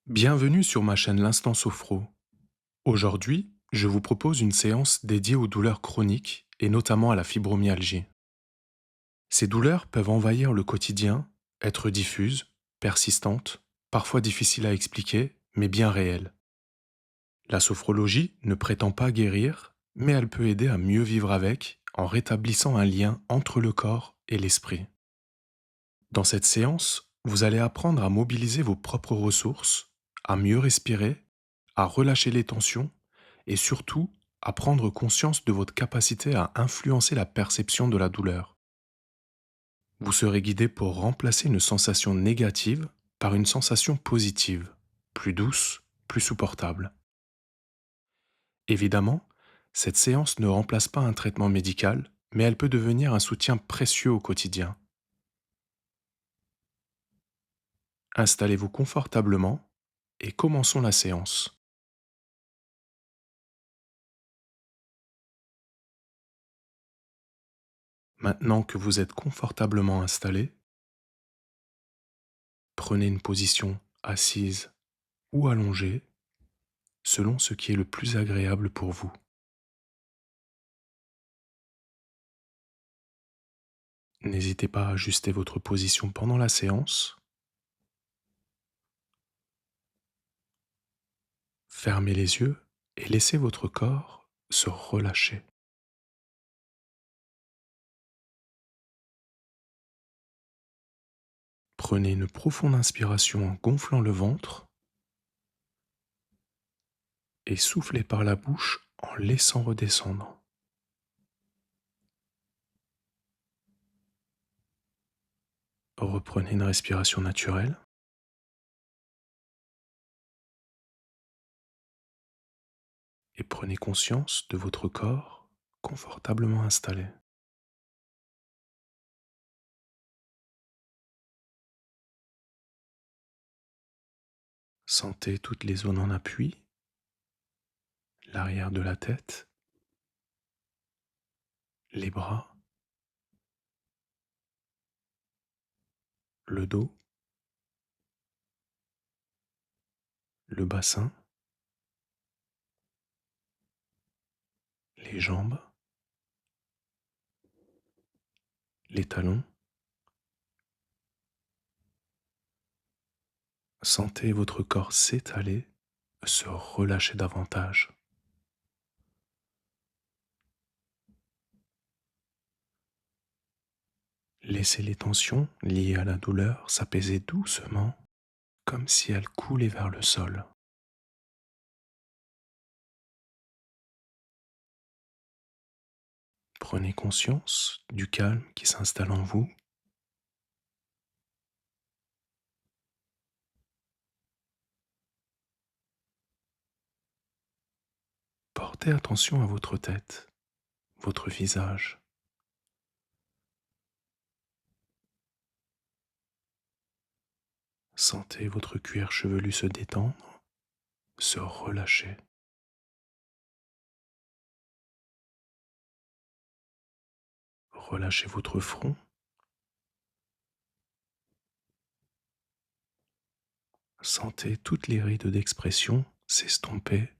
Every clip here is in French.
Bienvenue sur ma chaîne L'Instant Sophro. Aujourd'hui, je vous propose une séance dédiée aux douleurs chroniques et notamment à la fibromyalgie. Ces douleurs peuvent envahir le quotidien, être diffuses, persistantes, parfois difficiles à expliquer, mais bien réelles. La sophrologie ne prétend pas guérir, mais elle peut aider à mieux vivre avec en rétablissant un lien entre le corps et l'esprit. Dans cette séance, vous allez apprendre à mobiliser vos propres ressources, à mieux respirer, à relâcher les tensions et surtout à prendre conscience de votre capacité à influencer la perception de la douleur. Vous serez guidé pour remplacer une sensation négative par une sensation positive, plus douce, plus supportable. Évidemment, cette séance ne remplace pas un traitement médical, mais elle peut devenir un soutien précieux au quotidien. Installez-vous confortablement et commençons la séance. Maintenant que vous êtes confortablement installé, prenez une position assise ou allongée selon ce qui est le plus agréable pour vous. N'hésitez pas à ajuster votre position pendant la séance. Fermez les yeux et laissez votre corps se relâcher. Prenez une profonde inspiration en gonflant le ventre et soufflez par la bouche en laissant redescendre. Reprenez une respiration naturelle et prenez conscience de votre corps confortablement installé. Sentez toutes les zones en appui, l'arrière de la tête, les bras, le dos, le bassin, les jambes, les talons. Sentez votre corps s'étaler, se relâcher davantage. Laissez les tensions liées à la douleur s'apaiser doucement, comme si elles coulaient vers le sol. Prenez conscience du calme qui s'installe en vous. Portez attention à votre tête, votre visage. Sentez votre cuir chevelu se détendre, se relâcher. Relâchez votre front. Sentez toutes les rides d'expression s'estomper,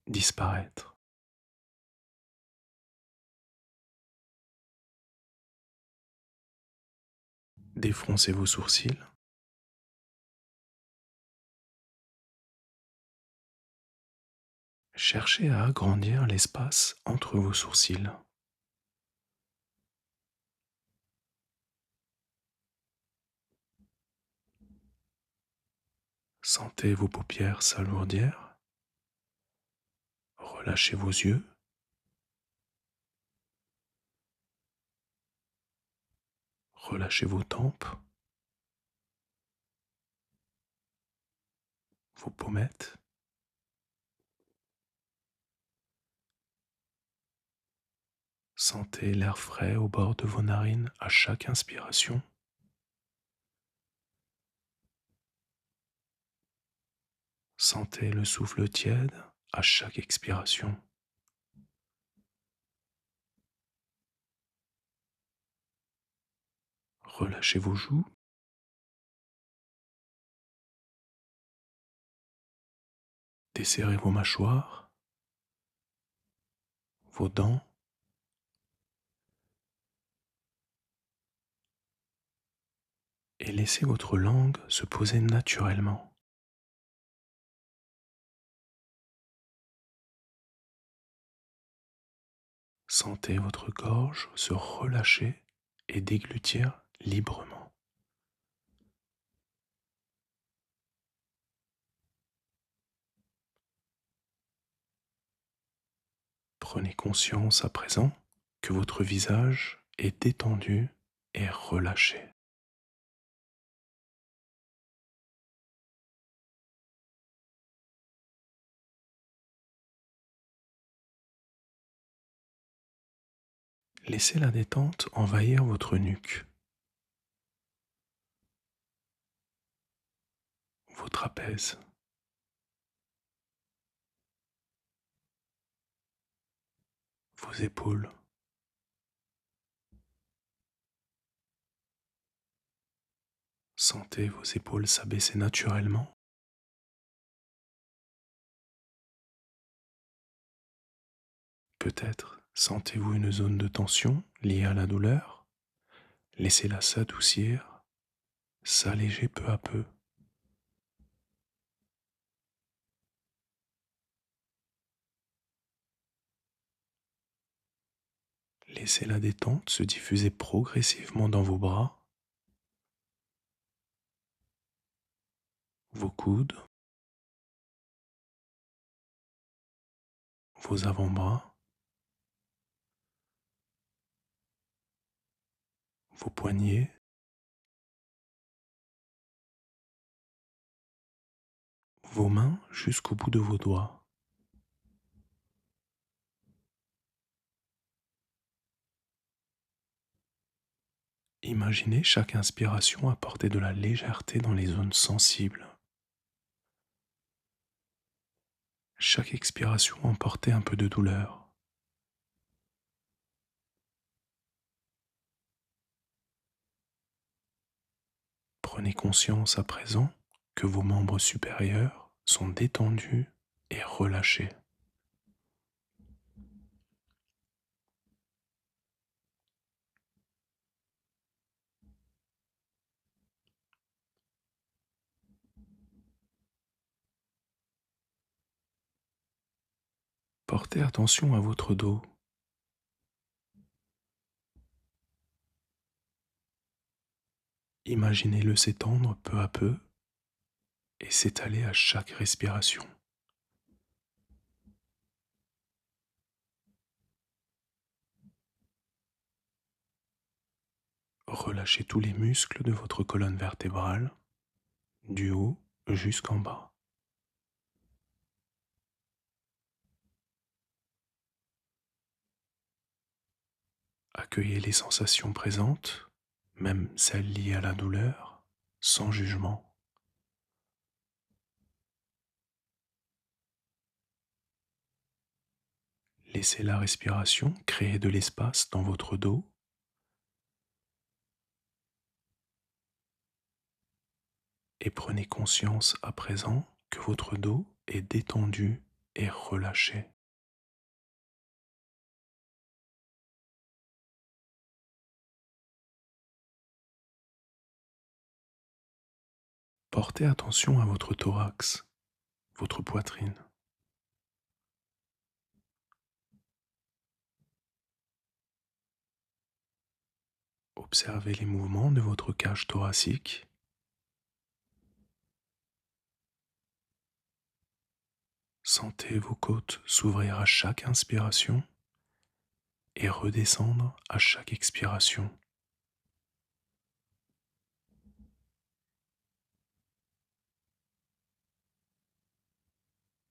disparaître. Défroncez vos sourcils. Cherchez à agrandir l'espace entre vos sourcils. Sentez vos paupières s'alourdir. Relâchez vos yeux. Relâchez vos tempes, vos pommettes. Sentez l'air frais au bord de vos narines à chaque inspiration. Sentez le souffle tiède à chaque expiration. Relâchez vos joues. Desserrez vos mâchoires, vos dents, et laissez votre langue se poser naturellement. Sentez votre gorge se relâcher et déglutir librement. Prenez conscience à présent que votre visage est détendu et relâché. Laissez la détente envahir votre nuque, vos trapèzes, vos épaules. Sentez vos épaules s'abaisser naturellement. Peut-être sentez-vous une zone de tension liée à la douleur. Laissez-la s'adoucir, s'alléger peu à peu. Laissez la détente se diffuser progressivement dans vos bras, vos coudes, vos avant-bras, vos poignets, vos mains jusqu'au bout de vos doigts. Imaginez chaque inspiration apporter de la légèreté dans les zones sensibles. Chaque expiration emporter un peu de douleur. Prenez conscience à présent que vos membres supérieurs sont détendus et relâchés. Portez attention à votre dos. Imaginez-le s'étendre peu à peu et s'étaler à chaque respiration. Relâchez tous les muscles de votre colonne vertébrale, du haut jusqu'en bas. Accueillez les sensations présentes, même celles liées à la douleur, sans jugement. Laissez la respiration créer de l'espace dans votre dos. Et prenez conscience à présent que votre dos est détendu et relâché. Portez attention à votre thorax, votre poitrine. Observez les mouvements de votre cage thoracique. Sentez vos côtes s'ouvrir à chaque inspiration et redescendre à chaque expiration.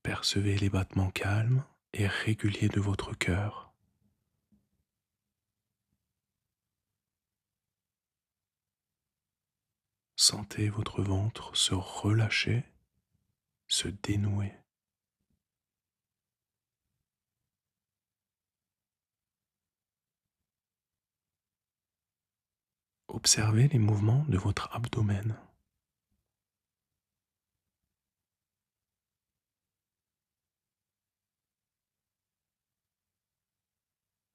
Percevez les battements calmes et réguliers de votre cœur. Sentez votre ventre se relâcher, se dénouer. Observez les mouvements de votre abdomen.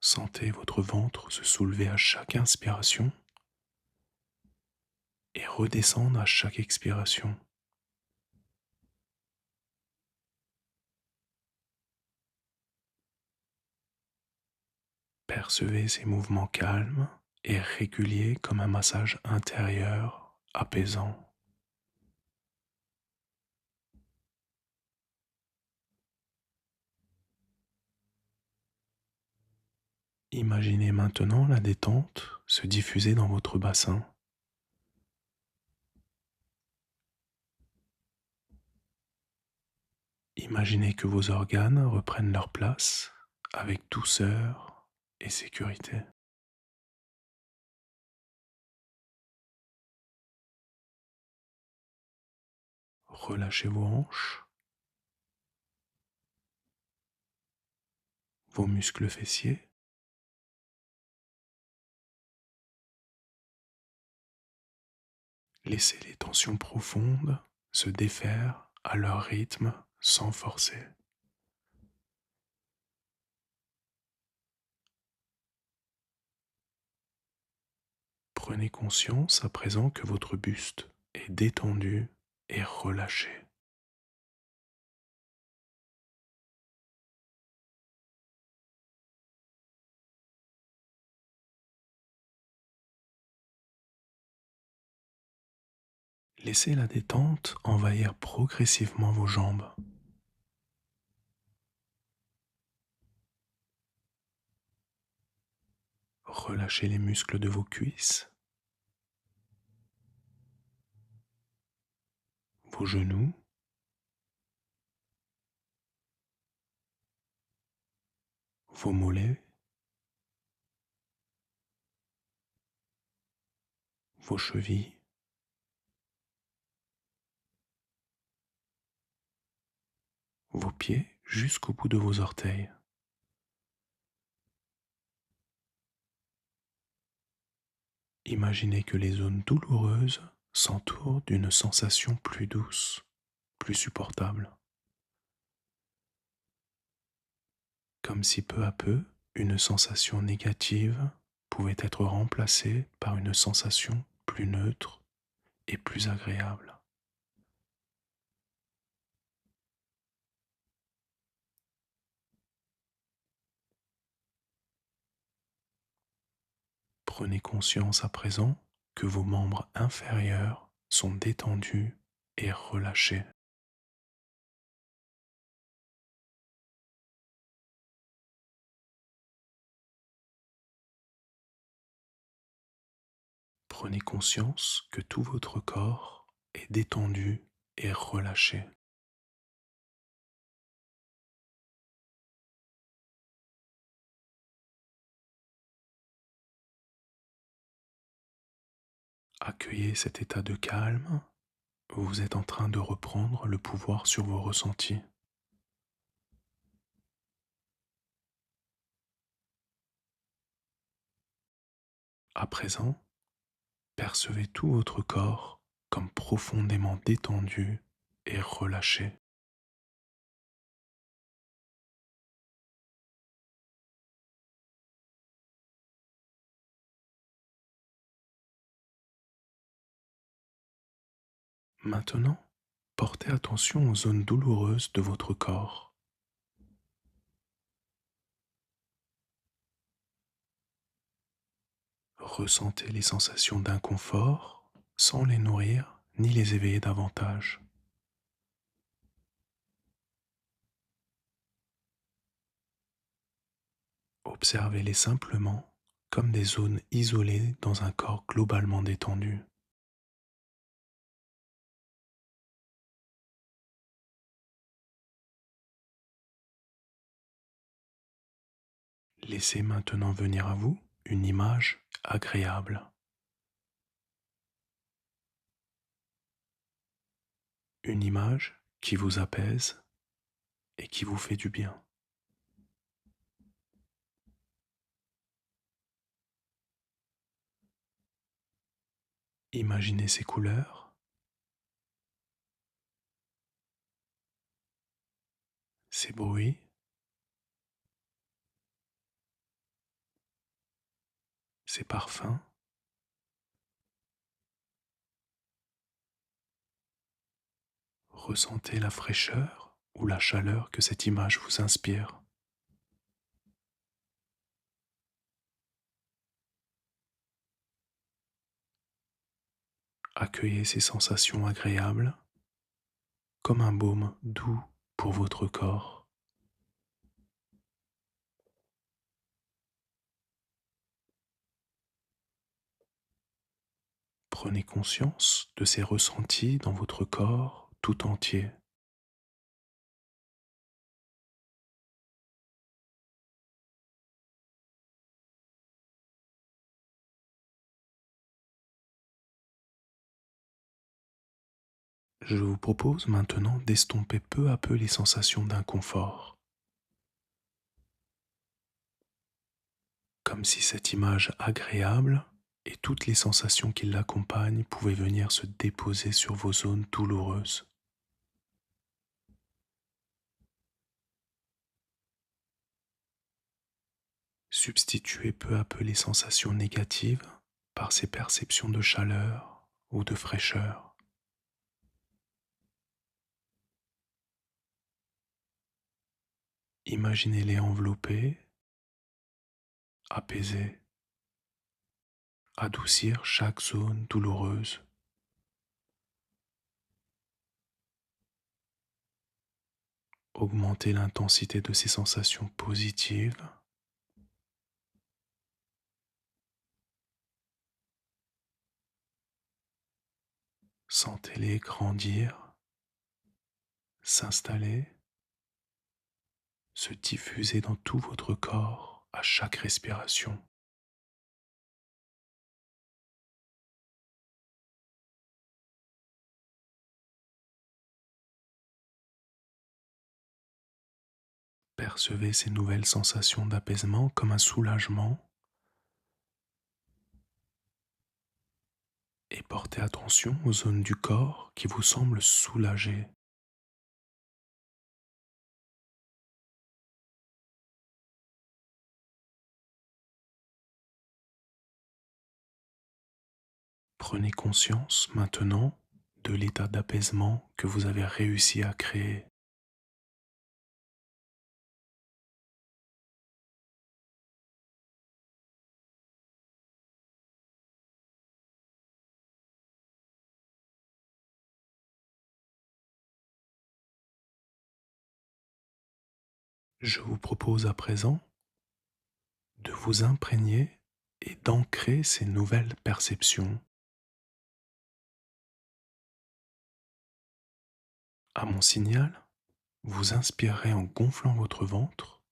Sentez votre ventre se soulever à chaque inspiration et redescendre à chaque expiration. Percevez ces mouvements calmes et réguliers comme un massage intérieur apaisant. Imaginez maintenant la détente se diffuser dans votre bassin. Imaginez que vos organes reprennent leur place avec douceur et sécurité. Relâchez vos hanches, vos muscles fessiers. Laissez les tensions profondes se défaire à leur rythme sans forcer. Prenez conscience à présent que votre buste est détendu et relâché. Laissez la détente envahir progressivement vos jambes. Relâchez les muscles de vos cuisses, vos genoux, vos mollets, vos chevilles, vos pieds jusqu'au bout de vos orteils. Imaginez que les zones douloureuses s'entourent d'une sensation plus douce, plus supportable. Comme si peu à peu, une sensation négative pouvait être remplacée par une sensation plus neutre et plus agréable. Prenez conscience à présent que vos membres inférieurs sont détendus et relâchés. Prenez conscience que tout votre corps est détendu et relâché. Accueillez cet état de calme. Vous êtes en train de reprendre le pouvoir sur vos ressentis. À présent, percevez tout votre corps comme profondément détendu et relâché. Maintenant, portez attention aux zones douloureuses de votre corps. Ressentez les sensations d'inconfort sans les nourrir ni les éveiller davantage. Observez-les simplement comme des zones isolées dans un corps globalement détendu. Laissez maintenant venir à vous une image agréable, une image qui vous apaise et qui vous fait du bien. Imaginez ces couleurs, ces bruits, ses parfums. Ressentez la fraîcheur ou la chaleur que cette image vous inspire. Accueillez ces sensations agréables comme un baume doux pour votre corps. Prenez conscience de ces ressentis dans votre corps tout entier. Je vous propose maintenant d'estomper peu à peu les sensations d'inconfort, comme si cette image agréable et toutes les sensations qui l'accompagnent pouvaient venir se déposer sur vos zones douloureuses. Substituez peu à peu les sensations négatives par ces perceptions de chaleur ou de fraîcheur. Imaginez-les envelopper, apaiser, adoucir chaque zone douloureuse. Augmentez l'intensité de ces sensations positives. Sentez-les grandir, s'installer, se diffuser dans tout votre corps à chaque respiration. Percevez ces nouvelles sensations d'apaisement comme un soulagement et portez attention aux zones du corps qui vous semblent soulagées. Prenez conscience maintenant de l'état d'apaisement que vous avez réussi à créer. Je vous propose à présent de vous imprégner et d'ancrer ces nouvelles perceptions. À mon signal, vous inspirerez en gonflant votre ventre,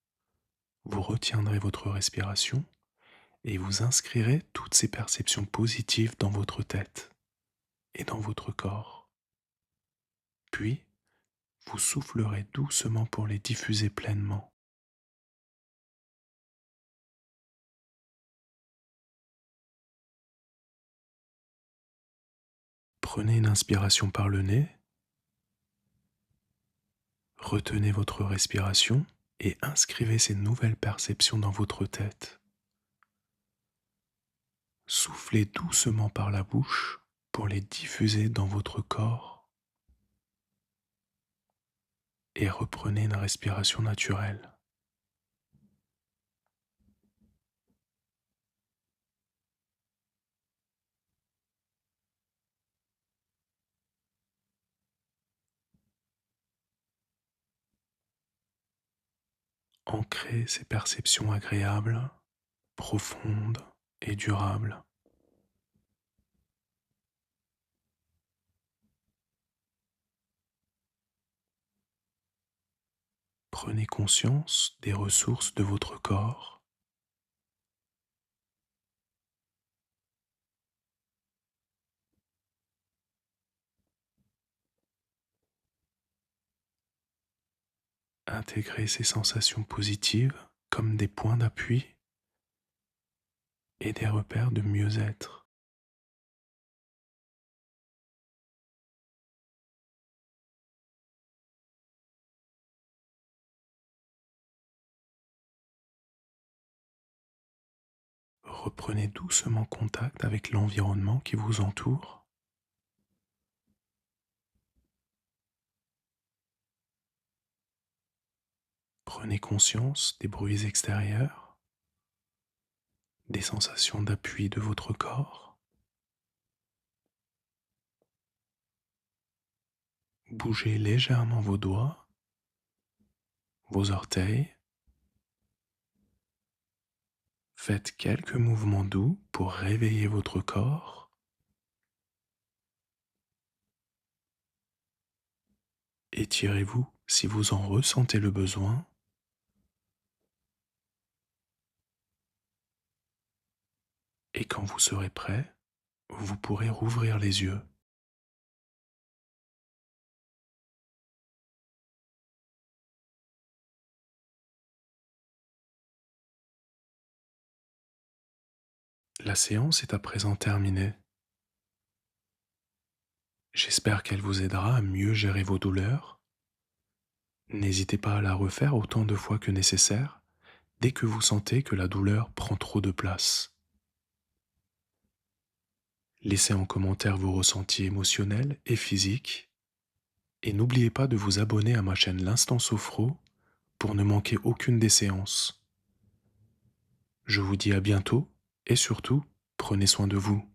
vous retiendrez votre respiration et vous inscrirez toutes ces perceptions positives dans votre tête et dans votre corps. Puis, vous soufflerez doucement pour les diffuser pleinement. Prenez une inspiration par le nez, retenez votre respiration et inscrivez ces nouvelles perceptions dans votre tête. Soufflez doucement par la bouche pour les diffuser dans votre corps et reprenez une respiration naturelle. Ancrez ces perceptions agréables, profondes et durables. Prenez conscience des ressources de votre corps. Intégrez ces sensations positives comme des points d'appui et des repères de mieux-être. Reprenez doucement contact avec l'environnement qui vous entoure. Prenez conscience des bruits extérieurs, des sensations d'appui de votre corps. Bougez légèrement vos doigts, vos orteils. Faites quelques mouvements doux pour réveiller votre corps. Étirez-vous si vous en ressentez le besoin. Et quand vous serez prêt, vous pourrez rouvrir les yeux. La séance est à présent terminée. J'espère qu'elle vous aidera à mieux gérer vos douleurs. N'hésitez pas à la refaire autant de fois que nécessaire dès que vous sentez que la douleur prend trop de place. Laissez en commentaire vos ressentis émotionnels et physiques et n'oubliez pas de vous abonner à ma chaîne L'Instant Sophro pour ne manquer aucune des séances. Je vous dis à bientôt et surtout, prenez soin de vous.